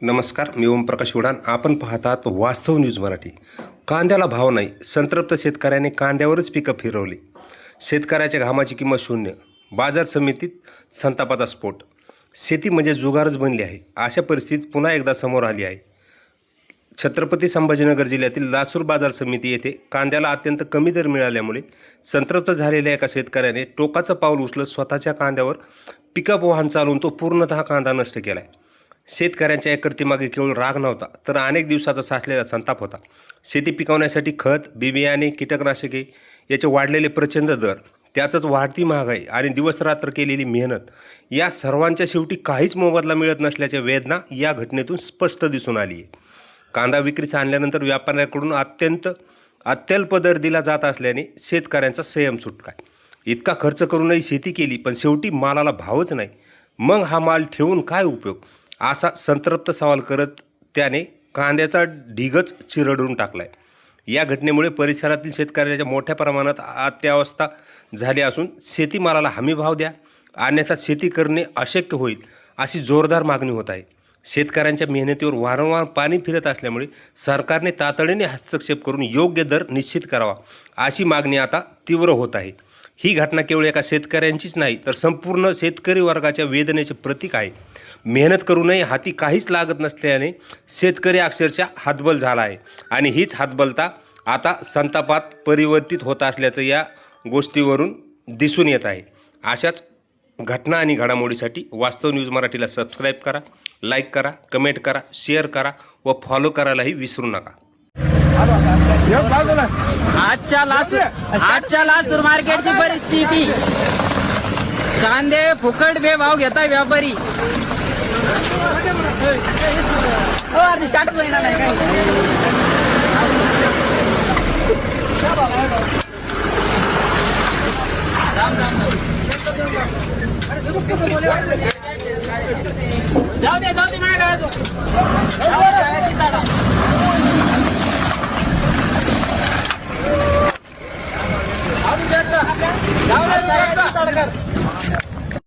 नमस्कार, मी ओमप्रकाश उडान. आपण पाहत आहात वास्तव न्यूज मराठी. कांद्याला भाव नाही, संतप्त शेतकऱ्याने कांद्यावरच पिकं फिरवली. शेतकऱ्याच्या घामाची किंमत शून्य, बाजार समितीत संतापाचा स्फोट. शेती म्हणजे जुगारच बनली आहे, अशा परिस्थितीत पुन्हा एकदा समोर आली आहे. छत्रपती संभाजीनगर जिल्ह्यातील लासूर बाजार समिती येथे कांद्याला अत्यंत कमी दर मिळाल्यामुळे संतप्त झालेल्या एका शेतकऱ्याने टोकाचं पाऊल उचलत स्वतःच्या कांद्यावर पिकअप वाहन चालवून तो पूर्णतः कांदा नष्ट केला आहे. शेतकऱ्यांच्या एकर्तीमागे केवळ राग नव्हता, तर अनेक दिवसाचा साठलेला संताप होता. शेती पिकवण्यासाठी खत, बियाणे, कीटकनाशके याचे वाढलेले प्रचंड दर, त्यातच वाढती महागाई आणि दिवसरात्र केलेली मेहनत, या सर्वांच्या शेवटी काहीच मोबदला मिळत नसल्याच्या वेदना या घटनेतून स्पष्ट दिसून आली आहे. कांदा विक्रीस आणल्यानंतर व्यापाऱ्यांकडून अत्यल्प दर दिला जात असल्याने शेतकऱ्यांचा संयम सुटला. इतका खर्च करूनही शेती केली, पण शेवटी मालाला भावच नाही. मग हा माल ठेवून काय उपयोग, असा संतप्त सवाल करत त्याने कांद्याचा ढिगच चिरडून टाकलाय. या घटनेमुळे परिसरातील शेतकऱ्यांच्या मोठ्या प्रमाणात अत्यावस्था झाली असून शेतीमालाला हमी भाव द्या, अन्यथा शेती करणे अशक्य होईल, अशी जोरदार मागणी होत आहे. शेतकऱ्यांच्या मेहनतीवर वारंवार पाणी फिरत असल्यामुळे सरकारने तातडीने हस्तक्षेप करून योग्य दर निश्चित करावा, अशी मागणी आता तीव्र होत आहे. ही घटना केवळ एका शेतकऱ्यांचीच नाही, तर संपूर्ण शेतकरी वर्गाच्या वेदनेचे प्रतीक आहे. मेहनत करूनही हाती काहीच लागत नसल्याने शेतकरी अक्षरशः हतबल झाला आहे आणि हीच हतबलता आता संतापात परिवर्तित होत असल्याचं या गोष्टीवरून दिसून येत आहे. अशाच घटना आणि घडामोडीसाठी वास्तव न्यूज मराठीला सबस्क्राईब करा, लाईक करा, कमेंट करा, शेअर करा व फॉलो करायलाही विसरू नका. आजच्या लासूर मार्केटची परिस्थिती, कांदे फुकट बेभाव घेता व्यापारी. जाऊ दे